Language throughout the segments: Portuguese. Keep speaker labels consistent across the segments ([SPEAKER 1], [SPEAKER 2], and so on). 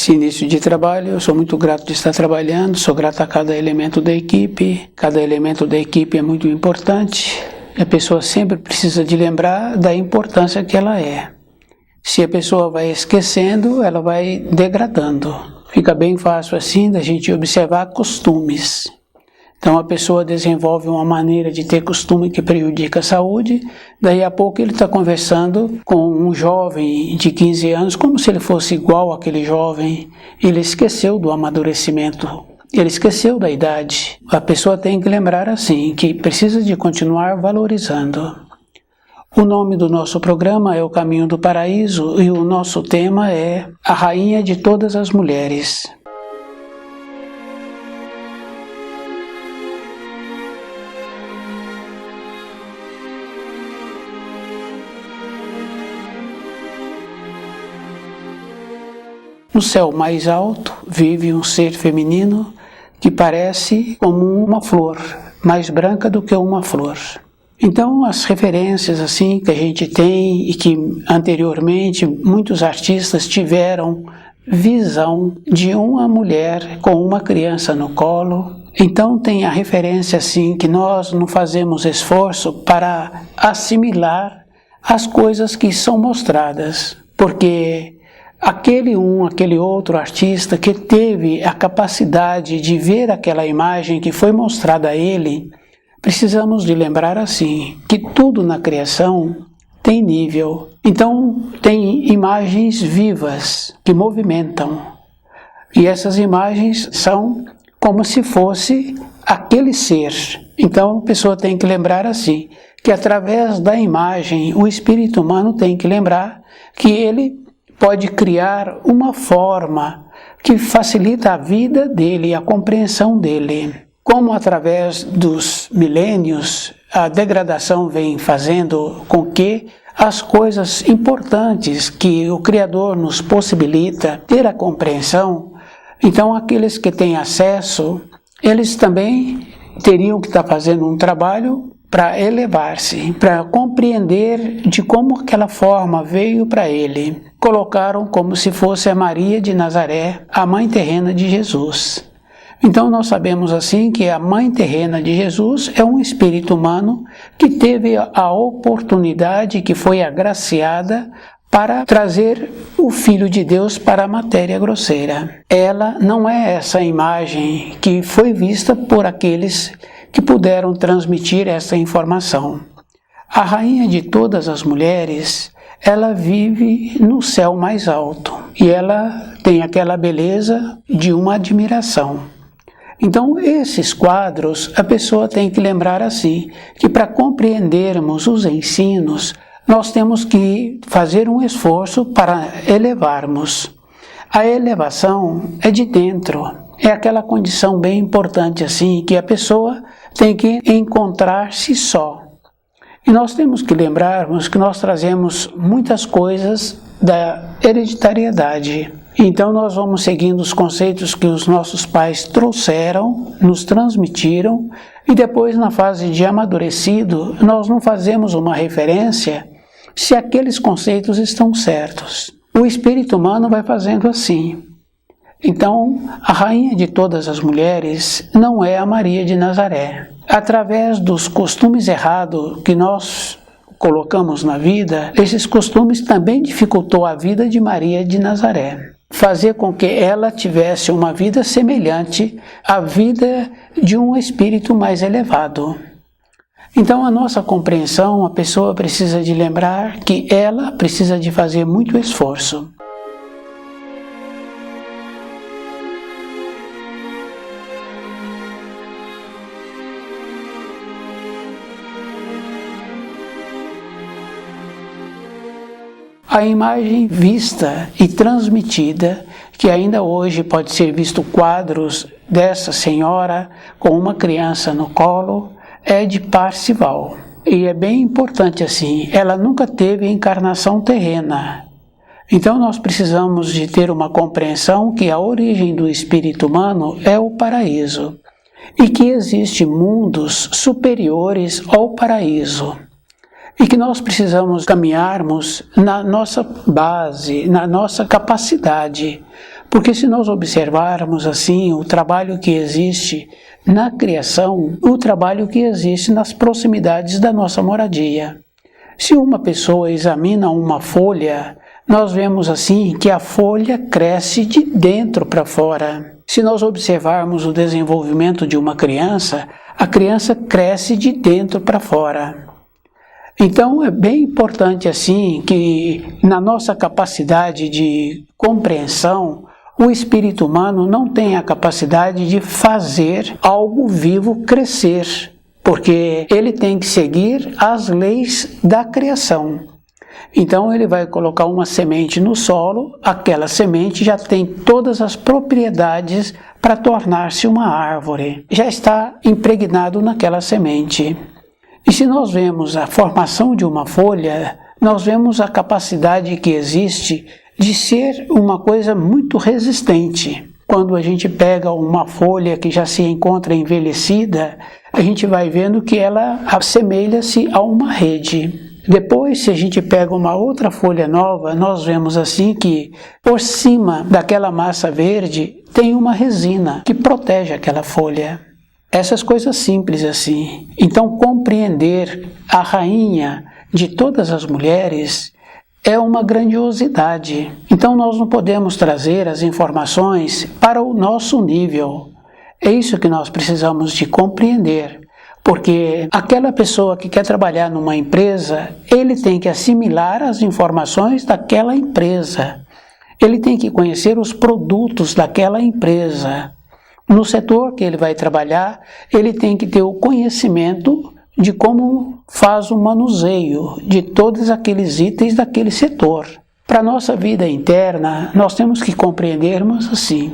[SPEAKER 1] Nesse início de trabalho, eu sou muito grato de estar trabalhando, sou grato a cada elemento da equipe. Cada elemento da equipe é muito importante. A pessoa sempre precisa de lembrar da importância que ela é. Se a pessoa vai esquecendo, ela vai degradando. Fica bem fácil assim da gente observar costumes. Então a pessoa desenvolve uma maneira de ter costume que prejudica a saúde, daí a pouco ele está conversando com um jovem de 15 anos, como se ele fosse igual àquele jovem. Ele esqueceu do amadurecimento, ele esqueceu da idade. A pessoa tem que lembrar assim, que precisa de continuar valorizando. O nome do nosso programa é O Caminho do Paraíso e o nosso tema é A Rainha de Todas as Mulheres. No céu mais alto vive um ser feminino que parece como uma flor, mais branca do que uma flor. Então as referências assim que a gente tem e que anteriormente muitos artistas tiveram visão de uma mulher com uma criança no colo. Então tem a referência assim que nós não fazemos esforço para assimilar as coisas que são mostradas, porque aquele outro artista que teve a capacidade de ver aquela imagem que foi mostrada a ele, precisamos de lembrar assim, que tudo na criação tem nível. Então tem imagens vivas que movimentam. E essas imagens são como se fosse aquele ser. Então a pessoa tem que lembrar assim, que através da imagem o espírito humano tem que lembrar que ele pode criar uma forma que facilita a vida dele, a compreensão dele. Como através dos milênios a degradação vem fazendo com que as coisas importantes que o Criador nos possibilita ter a compreensão, então aqueles que têm acesso, eles também teriam que estar fazendo um trabalho para elevar-se, para compreender de como aquela forma veio para ele. Colocaram como se fosse a Maria de Nazaré, a mãe terrena de Jesus. Então nós sabemos assim que a mãe terrena de Jesus é um espírito humano que teve a oportunidade, que foi agraciada para trazer o Filho de Deus para a matéria grosseira. Ela não é essa imagem que foi vista por aqueles que puderam transmitir essa informação. A rainha de todas as mulheres, ela vive no céu mais alto e ela tem aquela beleza de uma admiração. Então, esses quadros, a pessoa tem que lembrar assim, que para compreendermos os ensinos, nós temos que fazer um esforço para elevarmos. A elevação é de dentro, é aquela condição bem importante assim, que a pessoa tem que encontrar-se só. E nós temos que lembrarmos que nós trazemos muitas coisas da hereditariedade. Então nós vamos seguindo os conceitos que os nossos pais trouxeram, nos transmitiram, e depois na fase de amadurecido, nós não fazemos uma referência se aqueles conceitos estão certos. O espírito humano vai fazendo assim. Então, a rainha de todas as mulheres não é a Maria de Nazaré. Através dos costumes errados que nós colocamos na vida, esses costumes também dificultou a vida de Maria de Nazaré. Fazer com que ela tivesse uma vida semelhante à vida de um espírito mais elevado. Então, a nossa compreensão, a pessoa precisa de lembrar que ela precisa de fazer muito esforço. A imagem vista e transmitida, que ainda hoje pode ser visto quadros dessa senhora com uma criança no colo, é de Parcival. E é bem importante assim, ela nunca teve encarnação terrena. Então nós precisamos de ter uma compreensão que a origem do espírito humano é o paraíso e que existem mundos superiores ao paraíso. E que nós precisamos caminharmos na nossa base, na nossa capacidade, Porque se nós observarmos assim o trabalho que existe na criação, o trabalho que existe nas proximidades da nossa moradia. Se uma pessoa examina uma folha, nós vemos assim que a folha cresce de dentro para fora. Se nós observarmos o desenvolvimento de uma criança, a criança cresce de dentro para fora. Então é bem importante assim que na nossa capacidade de compreensão, o espírito humano não tem a capacidade de fazer algo vivo crescer, porque ele tem que seguir as leis da criação. Então ele vai colocar uma semente no solo, aquela semente já tem todas as propriedades para tornar-se uma árvore. Já está impregnado naquela semente. E se nós vemos a formação de uma folha, nós vemos a capacidade que existe de ser uma coisa muito resistente. Quando a gente pega uma folha que já se encontra envelhecida, a gente vai vendo que ela assemelha-se a uma rede. Depois, se a gente pega uma outra folha nova, nós vemos assim que por cima daquela massa verde tem uma resina que protege aquela folha. Essas coisas simples assim. Então, compreender a rainha de todas as mulheres é uma grandiosidade. Então, nós não podemos trazer as informações para o nosso nível. É isso que nós precisamos de compreender. Porque aquela pessoa que quer trabalhar numa empresa, ele tem que assimilar as informações daquela empresa. Ele tem que conhecer os produtos daquela empresa. No setor que ele vai trabalhar, ele tem que ter o conhecimento de como faz o manuseio de todos aqueles itens daquele setor. Para a nossa vida interna, nós temos que compreendermos assim,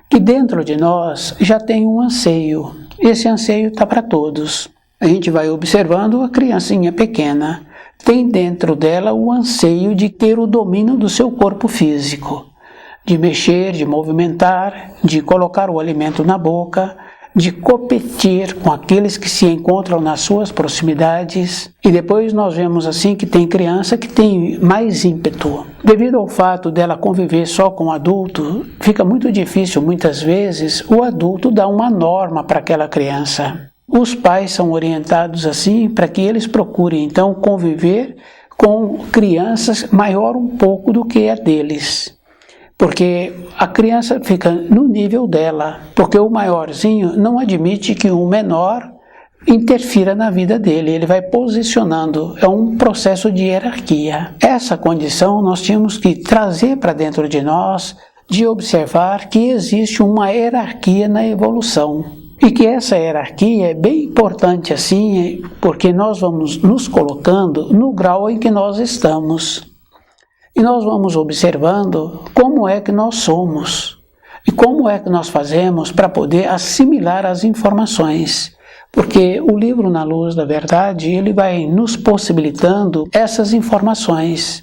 [SPEAKER 1] que dentro de nós já tem um anseio. Esse anseio está para todos. A gente vai observando a criancinha pequena. Tem dentro dela o anseio de ter o domínio do seu corpo físico. De mexer, de movimentar, de colocar o alimento na boca, de competir com aqueles que se encontram nas suas proximidades. E depois nós vemos assim que tem criança que tem mais ímpeto. Devido ao fato dela conviver só com o adulto, fica muito difícil muitas vezes o adulto dar uma norma para aquela criança. Os pais são orientados assim para que eles procurem então conviver com crianças maior um pouco do que a deles. Porque a criança fica no nível dela, porque o maiorzinho não admite que o menor interfira na vida dele, ele vai posicionando, é um processo de hierarquia. Essa condição nós tínhamos que trazer para dentro de nós, de observar que existe uma hierarquia na evolução. E que essa hierarquia é bem importante assim, porque nós vamos nos colocando no grau em que nós estamos. E nós vamos observando como é que nós somos e como é que nós fazemos para poder assimilar as informações. Porque o livro Na Luz da Verdade, ele vai nos possibilitando essas informações.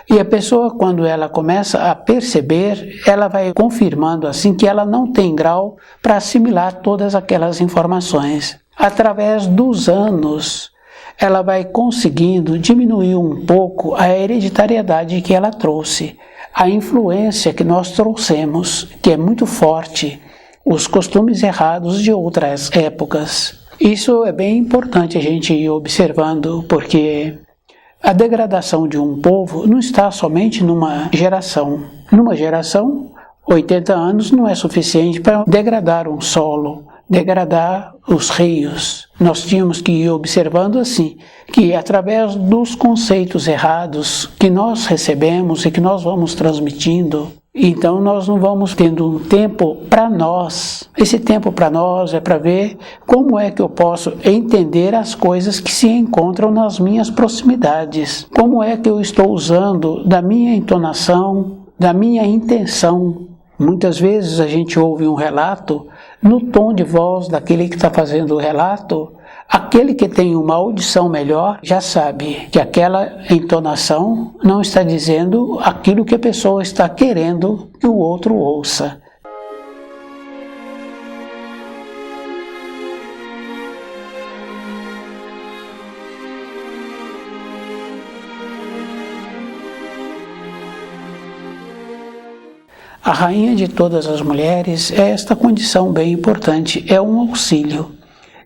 [SPEAKER 1] E a pessoa, quando ela começa a perceber, ela vai confirmando assim que ela não tem grau para assimilar todas aquelas informações. Através dos anos, ela vai conseguindo diminuir um pouco a hereditariedade que ela trouxe, a influência que nós trouxemos, que é muito forte, os costumes errados de outras épocas. Isso é bem importante a gente ir observando, porque a degradação de um povo não está somente numa geração. Numa geração, 80 anos não é suficiente para degradar um solo, degradar os rios. Nós tínhamos que ir observando assim, que através dos conceitos errados que nós recebemos e que nós vamos transmitindo, então nós não vamos tendo um tempo para nós. Esse tempo para nós é para ver como é que eu posso entender as coisas que se encontram nas minhas proximidades. Como é que eu estou usando da minha entonação, da minha intenção. Muitas vezes a gente ouve um relato, no tom de voz daquele que está fazendo o relato, aquele que tem uma audição melhor já sabe que aquela entonação não está dizendo aquilo que a pessoa está querendo que o outro ouça. A rainha de todas as mulheres é esta condição bem importante, é um auxílio.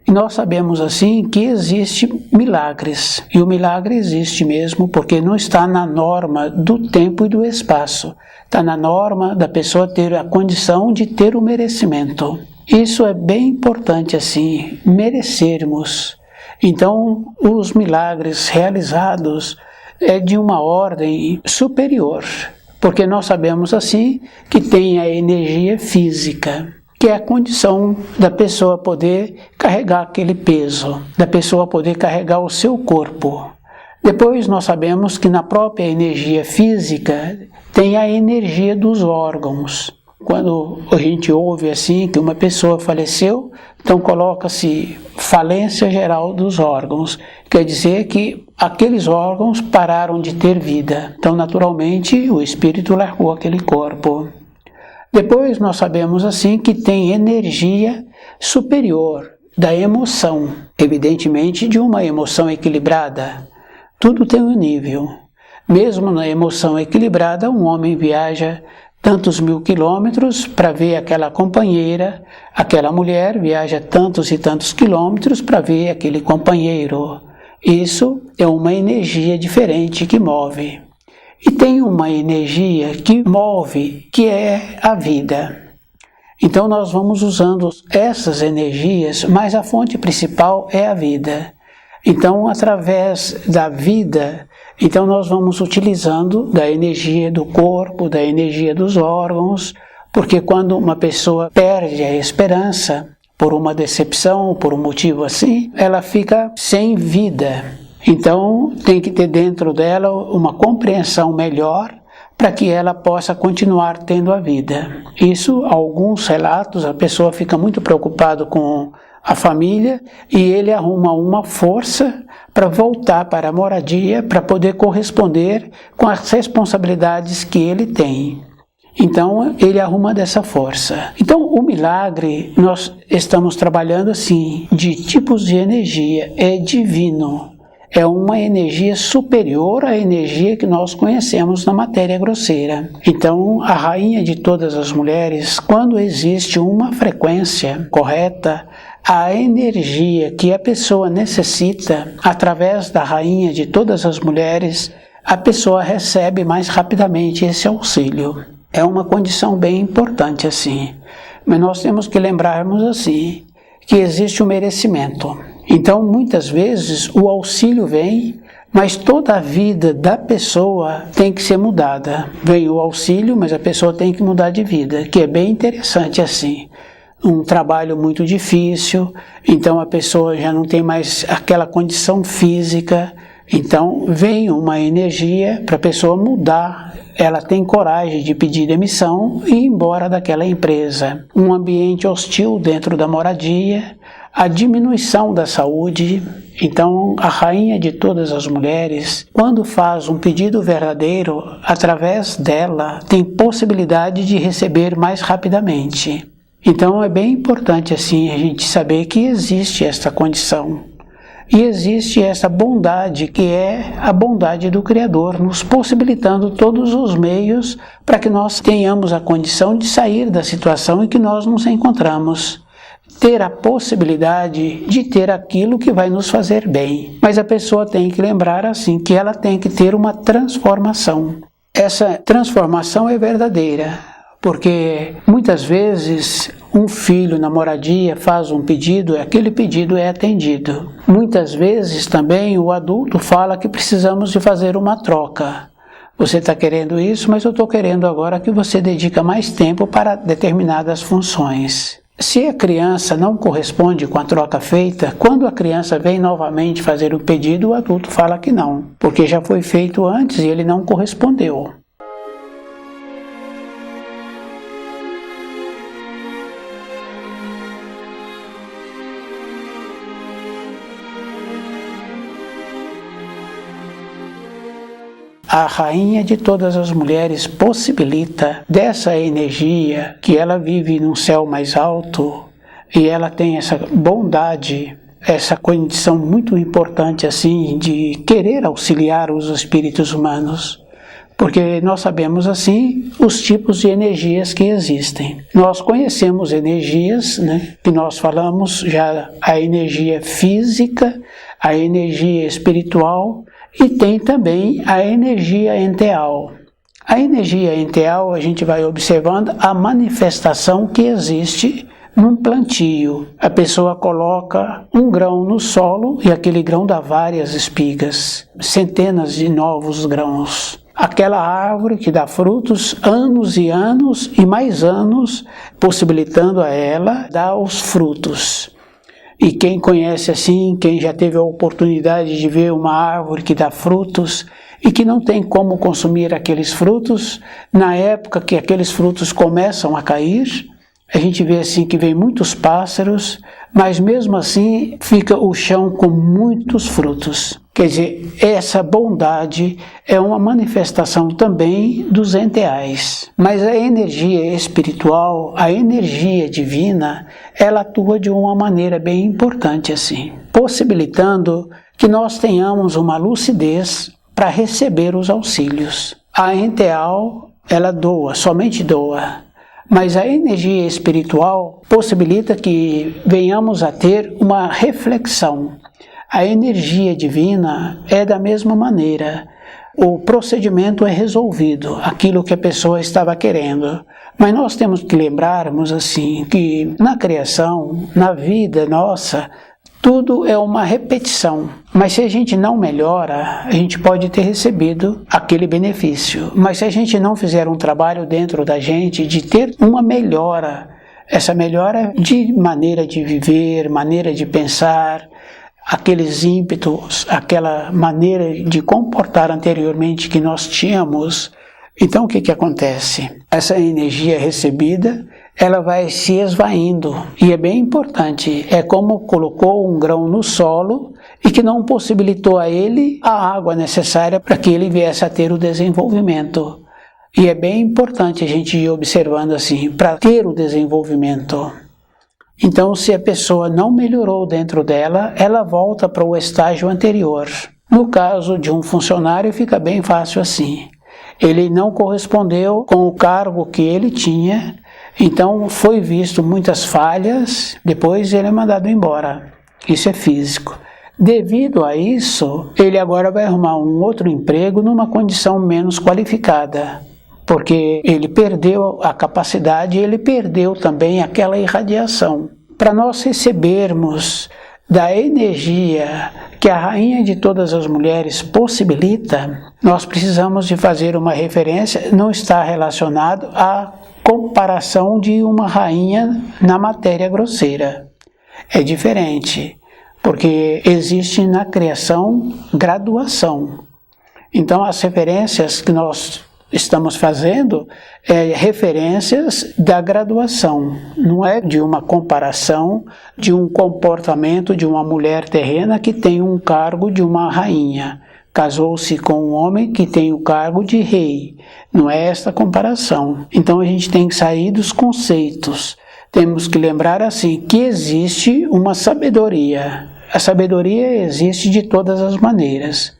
[SPEAKER 1] E nós sabemos assim que existe milagres, e o milagre existe mesmo porque não está na norma do tempo e do espaço, está na norma da pessoa ter a condição de ter o merecimento. Isso é bem importante assim, merecermos. Então, os milagres realizados é de uma ordem superior, porque nós sabemos assim que tem a energia física, que é a condição da pessoa poder carregar aquele peso, da pessoa poder carregar o seu corpo. Depois nós sabemos que na própria energia física tem a energia dos órgãos. Quando a gente ouve assim que uma pessoa faleceu, então coloca-se falência geral dos órgãos. Quer dizer que aqueles órgãos pararam de ter vida. Então, naturalmente, o espírito largou aquele corpo. Depois nós sabemos assim que tem energia superior da emoção, evidentemente de uma emoção equilibrada. Tudo tem um nível. Mesmo na emoção equilibrada, um homem viaja tantos 1000 quilômetros para ver aquela companheira, aquela mulher viaja tantos e tantos quilômetros para ver aquele companheiro. Isso é uma energia diferente que move. E tem uma energia que move, que é a vida. Então nós vamos usando essas energias, mas a fonte principal é a vida. Então, através da vida, então nós vamos utilizando da energia do corpo, da energia dos órgãos, porque quando uma pessoa perde a esperança por uma decepção, por um motivo assim, ela fica sem vida. Então, tem que ter dentro dela uma compreensão melhor para que ela possa continuar tendo a vida. Isso, alguns relatos, a pessoa fica muito preocupada com a família e ele arruma uma força para voltar para a moradia, para poder corresponder com as responsabilidades que ele tem. Então, ele arruma dessa força. Então, o milagre, nós estamos trabalhando assim, de tipos de energia, é divino. É uma energia superior à energia que nós conhecemos na matéria grosseira. Então, a rainha de todas as mulheres, quando existe uma frequência correta, a energia que a pessoa necessita, através da rainha de todas as mulheres, a pessoa recebe mais rapidamente esse auxílio. É uma condição bem importante assim. Mas nós temos que lembrarmos assim, que existe o merecimento. Então, muitas vezes, o auxílio vem, mas toda a vida da pessoa tem que ser mudada. Vem o auxílio, mas a pessoa tem que mudar de vida, que é bem interessante assim. Um trabalho muito difícil, então a pessoa já não tem mais aquela condição física, então vem uma energia para a pessoa mudar. Ela tem coragem de pedir demissão e ir embora daquela empresa. Um ambiente hostil dentro da moradia, a diminuição da saúde. Então, a rainha de todas as mulheres, quando faz um pedido verdadeiro, através dela, tem possibilidade de receber mais rapidamente. Então, é bem importante assim a gente saber que existe esta condição. E existe essa bondade, que é a bondade do Criador, nos possibilitando todos os meios para que nós tenhamos a condição de sair da situação em que nós nos encontramos. Ter a possibilidade de ter aquilo que vai nos fazer bem. Mas a pessoa tem que lembrar assim, que ela tem que ter uma transformação. Essa transformação é verdadeira, porque muitas vezes um filho na moradia faz um pedido e aquele pedido é atendido. Muitas vezes também o adulto fala que precisamos de fazer uma troca. Você está querendo isso, mas eu estou querendo agora que você dedique mais tempo para determinadas funções. Se a criança não corresponde com a troca feita, quando a criança vem novamente fazer o pedido, o adulto fala que não, porque já foi feito antes e ele não correspondeu. A rainha de todas as mulheres possibilita dessa energia que ela vive num céu mais alto e ela tem essa bondade, essa condição muito importante assim de querer auxiliar os espíritos humanos. porque nós sabemos assim os tipos de energias que existem. Nós conhecemos energias, que nós falamos já a energia física, a energia espiritual e tem também a energia enteal. A energia enteal a gente vai observando a manifestação que existe num plantio. A pessoa coloca um grão no solo e aquele grão dá várias espigas, centenas de novos grãos. Aquela árvore que dá frutos anos e anos e mais anos, possibilitando a ela dar os frutos. E quem conhece assim, quem já teve a oportunidade de ver uma árvore que dá frutos e que não tem como consumir aqueles frutos, na época que aqueles frutos começam a cair, a gente vê assim que vem muitos pássaros, mas mesmo assim fica o chão com muitos frutos. Quer dizer, essa bondade é uma manifestação também dos enteais. Mas a energia espiritual, a energia divina, ela atua de uma maneira bem importante assim, possibilitando que nós tenhamos uma lucidez para receber os auxílios. A enteal, ela doa, somente doa. Mas a energia espiritual possibilita que venhamos a ter uma reflexão. A energia divina é da mesma maneira. O procedimento é resolvido, aquilo que a pessoa estava querendo. Mas nós temos que lembrarmos assim, que na criação, na vida nossa, tudo é uma repetição, mas se a gente não melhora, a gente pode ter recebido aquele benefício. Mas se a gente não fizer um trabalho dentro da gente de ter uma melhora, essa melhora de maneira de viver, maneira de pensar, aqueles ímpetos, aquela maneira de comportar anteriormente que nós tínhamos, então o que acontece? Essa energia recebida, ela vai se esvaindo, e é bem importante, é como colocou um grão no solo e que não possibilitou a ele a água necessária para que ele viesse a ter o desenvolvimento. E é bem importante a gente ir observando assim, para ter o desenvolvimento. Então, se a pessoa não melhorou dentro dela, ela volta para o estágio anterior. No caso de um funcionário, fica bem fácil assim. Ele não correspondeu com o cargo que ele tinha, então foi visto muitas falhas, depois ele é mandado embora. Isso é físico. Devido a isso, ele agora vai arrumar um outro emprego numa condição menos qualificada, porque ele perdeu a capacidade e ele perdeu também aquela irradiação. Para nós recebermos da energia que a rainha de todas as mulheres possibilita, nós precisamos de fazer uma referência, não está relacionado à comparação de uma rainha na matéria grosseira. É diferente, porque existe na criação graduação. Então as referências que nós estamos fazendo referências da graduação, não é de uma comparação de um comportamento de uma mulher terrena que tem um cargo de uma rainha. Casou-se com um homem que tem o cargo de rei. Não é esta comparação. Então a gente tem que sair dos conceitos. Temos que lembrar assim que existe uma sabedoria. A sabedoria existe de todas as maneiras.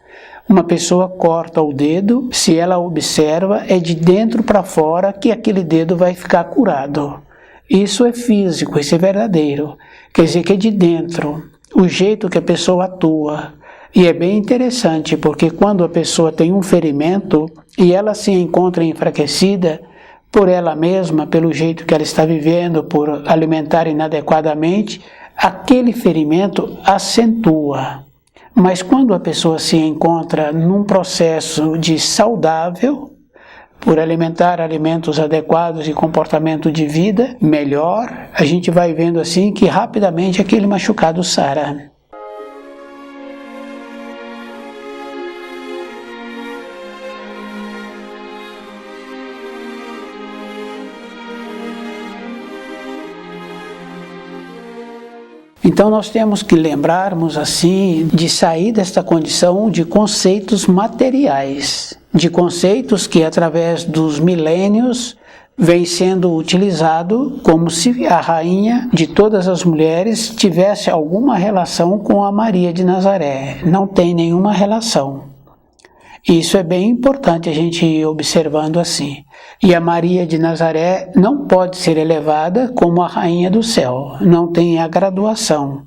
[SPEAKER 1] Uma pessoa corta o dedo, se ela observa, é de dentro para fora que aquele dedo vai ficar curado. Isso é físico, isso é verdadeiro. Quer dizer que é de dentro, o jeito que a pessoa atua. E é bem interessante, porque quando a pessoa tem um ferimento e ela se encontra enfraquecida por ela mesma, pelo jeito que ela está vivendo, por alimentar inadequadamente, aquele ferimento acentua. Mas quando a pessoa se encontra num processo de saudável, por alimentar alimentos adequados e comportamento de vida melhor, a gente vai vendo assim que rapidamente aquele machucado sara. Então nós temos que lembrarmos assim de sair desta condição de conceitos materiais, de conceitos que através dos milênios vem sendo utilizado como se a rainha de todas as mulheres tivesse alguma relação com a Maria de Nazaré. Não tem nenhuma relação. Isso é bem importante a gente ir observando assim. E a Maria de Nazaré não pode ser elevada como a rainha do céu, não tem a graduação.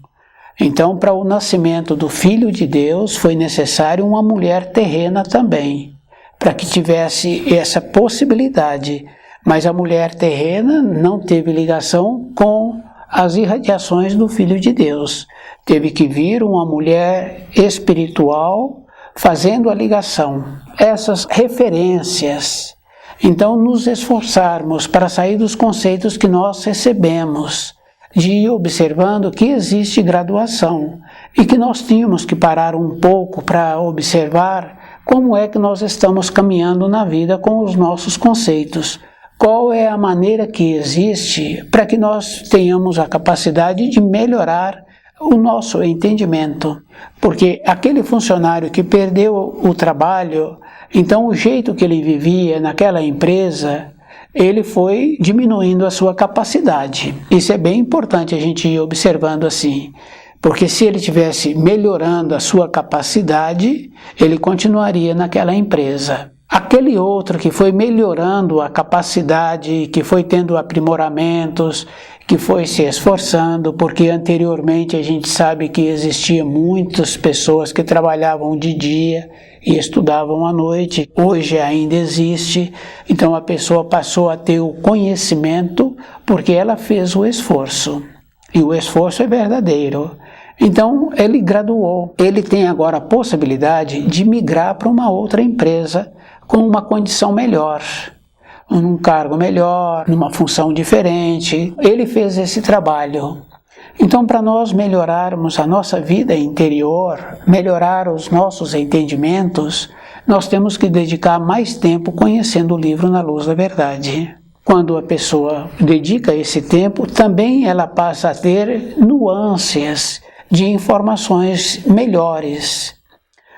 [SPEAKER 1] Então, para o nascimento do Filho de Deus, foi necessário uma mulher terrena também, para que tivesse essa possibilidade. Mas a mulher terrena não teve ligação com as irradiações do Filho de Deus. Teve que vir uma mulher espiritual fazendo a ligação. Essas referências. Então, nos esforçarmos para sair dos conceitos que nós recebemos, de ir observando que existe graduação e que nós tínhamos que parar um pouco para observar como é que nós estamos caminhando na vida com os nossos conceitos. Qual é a maneira que existe para que nós tenhamos a capacidade de melhorar o nosso entendimento. Porque aquele funcionário que perdeu o trabalho, então o jeito que ele vivia naquela empresa, ele foi diminuindo a sua capacidade. Isso é bem importante a gente ir observando assim. Porque se ele tivesse melhorando a sua capacidade, ele continuaria naquela empresa. Aquele outro que foi melhorando a capacidade, que foi tendo aprimoramentos, que foi se esforçando, porque anteriormente a gente sabe que existia muitas pessoas que trabalhavam de dia e estudavam à noite. Hoje ainda existe, então a pessoa passou a ter o conhecimento porque ela fez o esforço. E o esforço é verdadeiro. Então ele graduou, ele tem agora a possibilidade de migrar para uma outra empresa com uma condição melhor, num cargo melhor, numa função diferente. Ele fez esse trabalho. Então, para nós melhorarmos a nossa vida interior, melhorar os nossos entendimentos, nós temos que dedicar mais tempo conhecendo o livro Na Luz da Verdade. Quando a pessoa dedica esse tempo, também ela passa a ter nuances de informações melhores,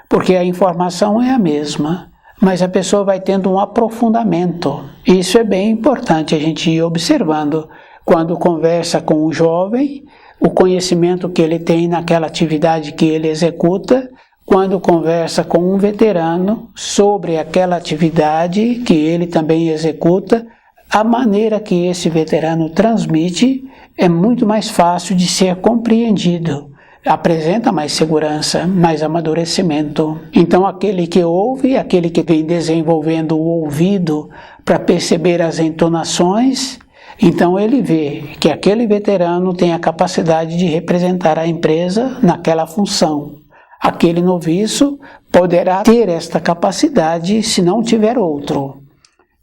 [SPEAKER 1] porque a informação é a mesma, mas a pessoa vai tendo um aprofundamento. Isso é bem importante a gente ir observando. Quando conversa com um jovem, o conhecimento que ele tem naquela atividade que ele executa, quando conversa com um veterano sobre aquela atividade que ele também executa, a maneira que esse veterano transmite é muito mais fácil de ser compreendido. Apresenta mais segurança, mais amadurecimento. Então aquele que ouve, aquele que vem desenvolvendo o ouvido para perceber as entonações, então ele vê que aquele veterano tem a capacidade de representar a empresa naquela função. Aquele noviço poderá ter esta capacidade se não tiver outro.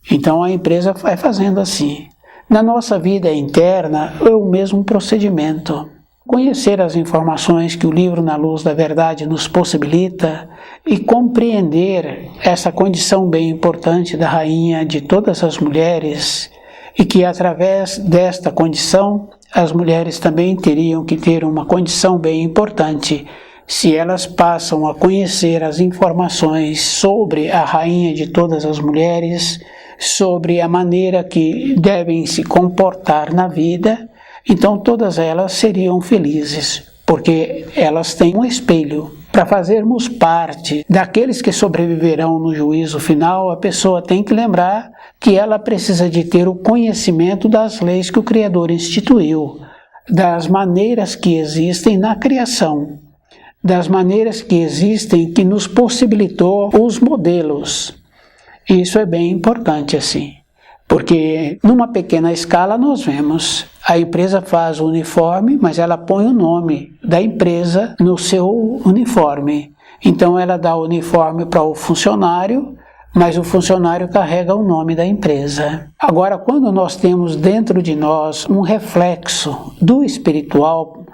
[SPEAKER 1] Então a empresa vai fazendo assim. Na nossa vida interna é o mesmo procedimento. Conhecer as informações que o livro Na Luz da Verdade nos possibilita e compreender essa condição bem importante da rainha de todas as mulheres e que através desta condição as mulheres também teriam que ter uma condição bem importante se elas passam a conhecer as informações sobre a rainha de todas as mulheres, sobre a maneira que devem se comportar na vida. Então todas elas seriam felizes, porque elas têm um espelho. Para fazermos parte daqueles que sobreviverão no juízo final, a pessoa tem que lembrar que ela precisa de ter o conhecimento das leis que o Criador instituiu, das maneiras que existem na criação, das maneiras que existem que nos possibilitou os modelos. Isso é bem importante assim. Porque numa pequena escala nós vemos, a empresa faz o uniforme, mas ela põe o nome da empresa no seu uniforme. Então ela dá o uniforme para o funcionário, mas o funcionário carrega o nome da empresa. Agora, quando nós temos dentro de nós um reflexo do espiritual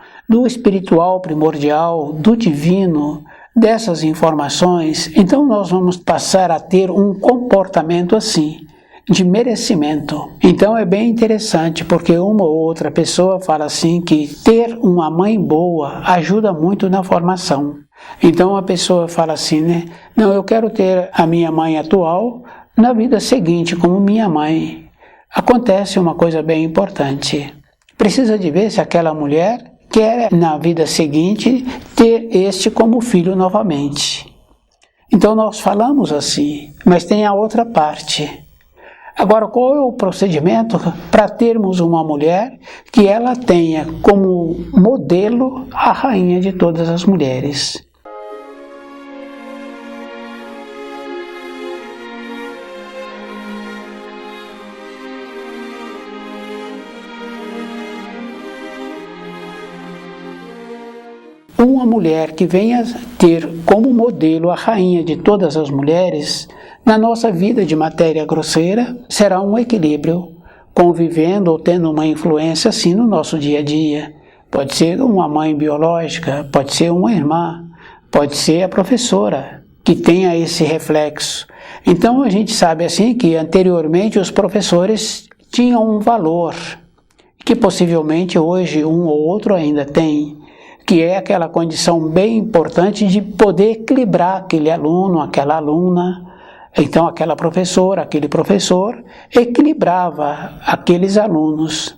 [SPEAKER 1] primordial, do divino, dessas informações, então nós vamos passar a ter um comportamento assim, de merecimento. Então é bem interessante, porque uma ou outra pessoa fala assim que ter uma mãe boa ajuda muito na formação. Então a pessoa fala assim, né? Não, eu quero ter a minha mãe atual na vida seguinte como minha mãe. Acontece uma coisa bem importante. Precisa de ver se aquela mulher quer na vida seguinte ter este como filho novamente. Então nós falamos assim, mas tem a outra parte. Agora, qual é o procedimento para termos uma mulher que ela tenha como modelo a rainha de todas as mulheres? Uma mulher que venha ter como modelo a rainha de todas as mulheres, na nossa vida de matéria grosseira, será um equilíbrio, convivendo ou tendo uma influência assim no nosso dia a dia. Pode ser uma mãe biológica, pode ser uma irmã, pode ser a professora, que tenha esse reflexo. Então a gente sabe assim que anteriormente os professores tinham um valor, que possivelmente hoje um ou outro ainda tem, que é aquela condição bem importante de poder equilibrar aquele aluno, aquela aluna. Então aquela professora, aquele professor equilibrava aqueles alunos,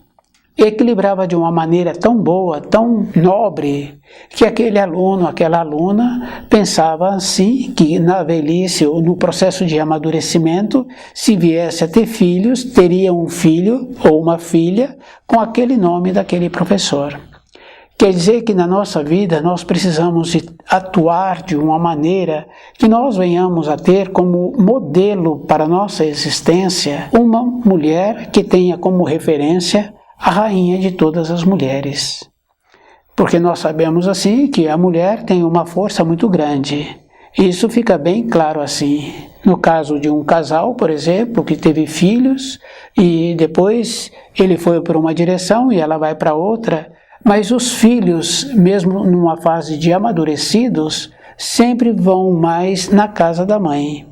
[SPEAKER 1] equilibrava de uma maneira tão boa, tão nobre, que aquele aluno, aquela aluna pensava assim, que na velhice ou no processo de amadurecimento, se viesse a ter filhos, teria um filho ou uma filha com aquele nome daquele professor. Quer dizer que na nossa vida nós precisamos de atuar de uma maneira que nós venhamos a ter como modelo para a nossa existência uma mulher que tenha como referência a rainha de todas as mulheres. Porque nós sabemos assim que a mulher tem uma força muito grande. Isso fica bem claro assim. No caso de um casal, por exemplo, que teve filhos e depois ele foi para uma direção e ela vai para outra, mas os filhos, mesmo numa fase de amadurecidos, sempre vão mais na casa da mãe.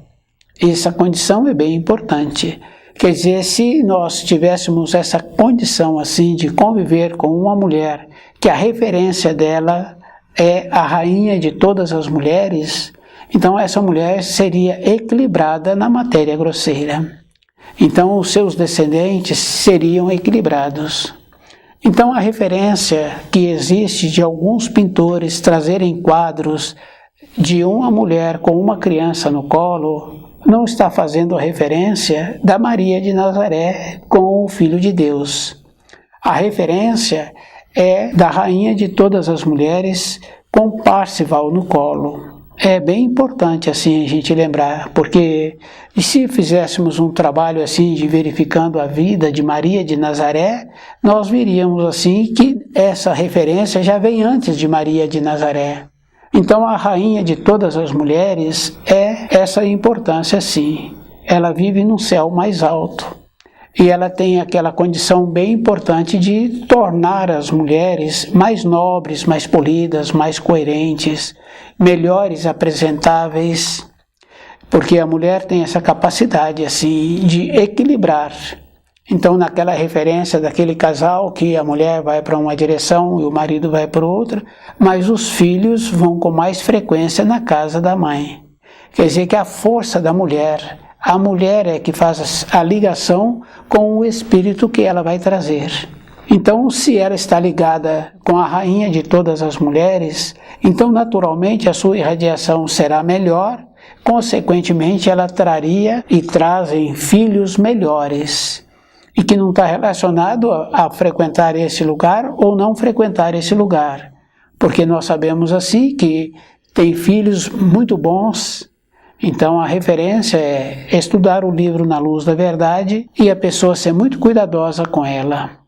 [SPEAKER 1] Essa condição é bem importante. Quer dizer, se nós tivéssemos essa condição assim de conviver com uma mulher, que a referência dela é a rainha de todas as mulheres, então essa mulher seria equilibrada na matéria grosseira. Então os seus descendentes seriam equilibrados. Então a referência que existe de alguns pintores trazerem quadros de uma mulher com uma criança no colo, não está fazendo a referência da Maria de Nazaré com o Filho de Deus. A referência é da rainha de todas as mulheres com Parzival no colo. É bem importante assim a gente lembrar, porque se fizéssemos um trabalho assim de verificando a vida de Maria de Nazaré, nós veríamos assim que essa referência já vem antes de Maria de Nazaré. Então a rainha de todas as mulheres é essa importância sim. Ela vive no céu mais alto. E ela tem aquela condição bem importante de tornar as mulheres mais nobres, mais polidas, mais coerentes, melhores apresentáveis, porque a mulher tem essa capacidade assim de equilibrar. Então naquela referência daquele casal que a mulher vai para uma direção e o marido vai para outra, mas os filhos vão com mais frequência na casa da mãe. Quer dizer que a força da mulher, a mulher é que faz a ligação com o espírito que ela vai trazer. Então, se ela está ligada com a rainha de todas as mulheres, então naturalmente a sua irradiação será melhor, consequentemente ela traria e trazem filhos melhores, e que não está relacionado a frequentar esse lugar ou não frequentar esse lugar, porque nós sabemos assim que tem filhos muito bons. Então a referência é estudar o livro na luz da verdade e a pessoa ser muito cuidadosa com ela.